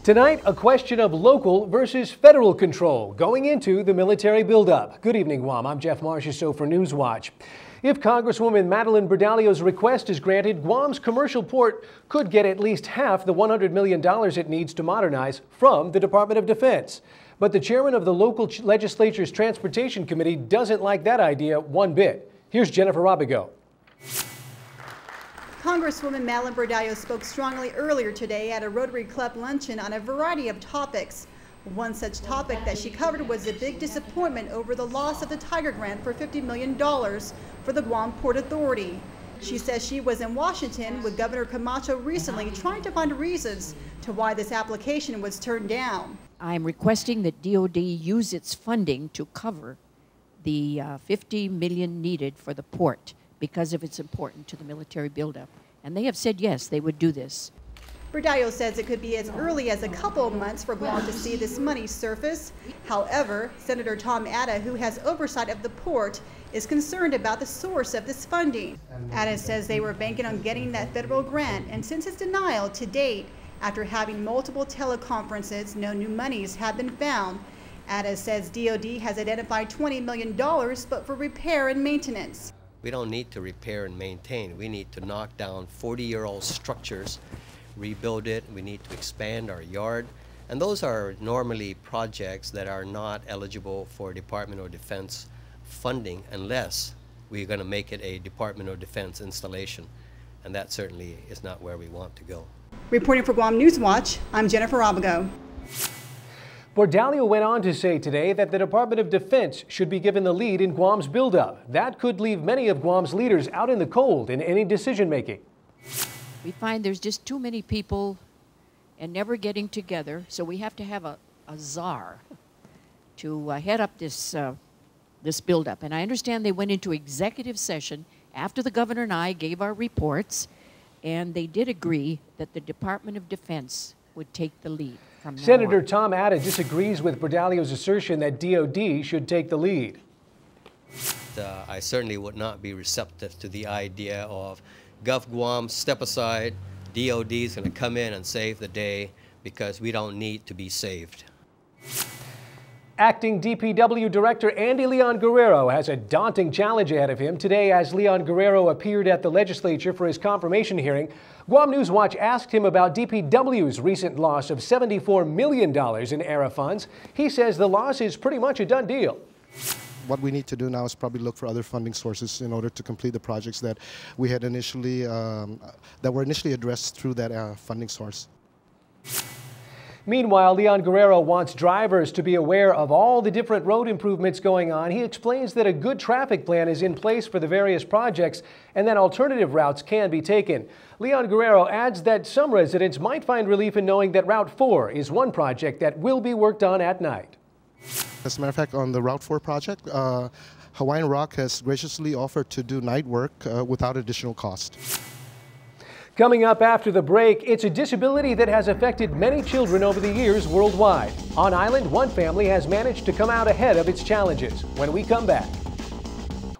Tonight, a question of local versus federal control going into the military buildup. Good evening, Guam. I'm Jeff Marchessault for Newswatch. If Congresswoman Madeline Berdalio's request is granted, Guam's commercial port could get at least half the $100 million it needs to modernize from the Department of Defense. But the chairman of the local legislature's Transportation Committee doesn't like that idea one bit. Here's Jennifer Robigo. Congresswoman Madeline Berdalio spoke strongly earlier today at a Rotary Club luncheon on a variety of topics. One such topic that she covered was a big disappointment over the loss of the Tiger Grant for $50 million for the Guam Port Authority. She says she was in Washington with Governor Camacho recently trying to find reasons to why this application was turned down. I'm requesting that DOD use its funding to cover the $50 million needed for the port, because of its importance to the military buildup. And they have said yes, they would do this. Berdalio says it could be as early as a couple of months for Guam to see this money surface. However, Senator Tom Atta, who has oversight of the port, is concerned about the source of this funding. Atta says they were banking on getting that federal grant, and since its denial to date, after having multiple teleconferences, no new monies have been found. Atta says DOD has identified $20 million, but for repair and maintenance. We don't need to repair and maintain. We need to knock down 40-year-old structures, rebuild it. We need to expand our yard. And those are normally projects that are not eligible for Department of Defense funding unless we're going to make it a Department of Defense installation. And that certainly is not where we want to go. Reporting for Guam Newswatch, I'm Jennifer Robigo. Berdalio went on to say today that the Department of Defense should be given the lead in Guam's buildup. That could leave many of Guam's leaders out in the cold in any decision making. We find there's just too many people and never getting together, so we have to have a czar to head up this buildup. And I understand they went into executive session after the governor and I gave our reports, and they did agree that the Department of Defense would take the lead. Senator Tom Atta disagrees with Berdalio's assertion that DOD should take the lead. I certainly would not be receptive to the idea of Gov Guam step aside, DOD is going to come in and save the day because we don't need to be saved. Acting DPW Director Andy Leon Guerrero has a daunting challenge ahead of him. Today, as Leon Guerrero appeared at the legislature for his confirmation hearing, Guam Newswatch asked him about DPW's recent loss of $74 million in ERA funds. He says the loss is pretty much a done deal. What we need to do now is probably look for other funding sources in order to complete the projects that we had initially, that were initially addressed through that funding source. Meanwhile, Leon Guerrero wants drivers to be aware of all the different road improvements going on. He explains that a good traffic plan is in place for the various projects and that alternative routes can be taken. Leon Guerrero adds that some residents might find relief in knowing that Route 4 is one project that will be worked on at night. As a matter of fact, on the Route 4 project, Hawaiian Rock has graciously offered to do night work without additional cost. Coming up after the break, it's a disability that has affected many children over the years worldwide. On island, one family has managed to come out ahead of its challenges. When we come back.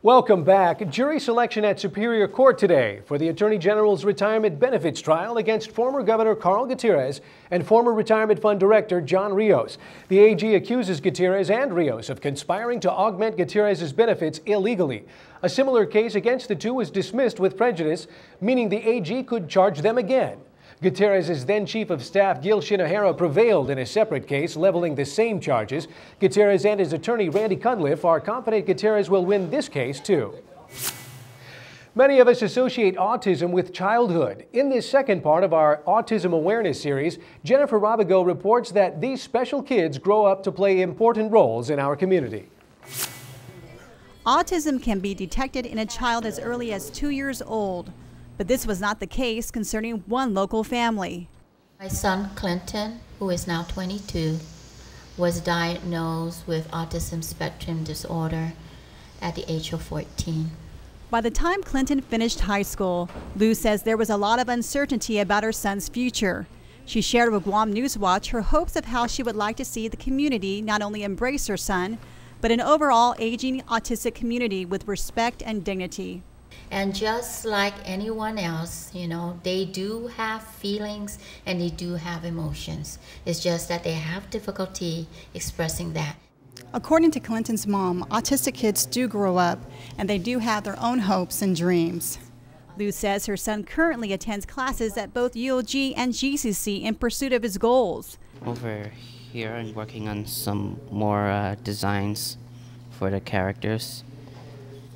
Welcome back. Jury selection at Superior Court today for the Attorney General's retirement benefits trial against former Governor Carl Gutierrez and former Retirement Fund Director John Rios. The AG accuses Gutierrez and Rios of conspiring to augment Gutierrez's benefits illegally. A similar case against the two was dismissed with prejudice, meaning the AG could charge them again. Gutierrez's then Chief of Staff Gil Shinohara prevailed in a separate case, leveling the same charges. Gutierrez and his attorney Randy Cunliffe are confident Gutierrez will win this case too. Many of us associate autism with childhood. In this second part of our Autism Awareness series, Jennifer Robigo reports that these special kids grow up to play important roles in our community. Autism can be detected in a child as early as 2 years old. But this was not the case concerning one local family. My son Clinton, who is now 22, was diagnosed with autism spectrum disorder at the age of 14. By the time Clinton finished high school, Lou says there was a lot of uncertainty about her son's future. She shared with Guam Newswatch her hopes of how she would like to see the community not only embrace her son, but an overall aging autistic community with respect and dignity. And just like anyone else, you know, they do have feelings and they do have emotions. It's just that they have difficulty expressing that. According to Clinton's mom, autistic kids do grow up and they do have their own hopes and dreams. Lou says her son currently attends classes at both ULG and GCC in pursuit of his goals. Over here, I'm working on some more designs for the characters.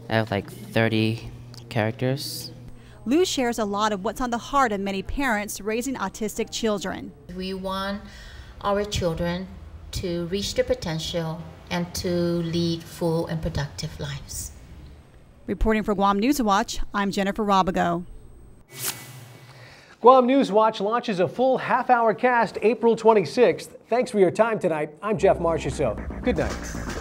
I have like 30 characters. Lou shares a lot of what's on the heart of many parents raising autistic children. We want our children to reach their potential and to lead full and productive lives. Reporting for Guam News Watch, I'm Jennifer Robigo. Guam News Watch launches a full half-hour cast April 26th. Thanks for your time tonight. I'm Jeff Marchessault. Good night.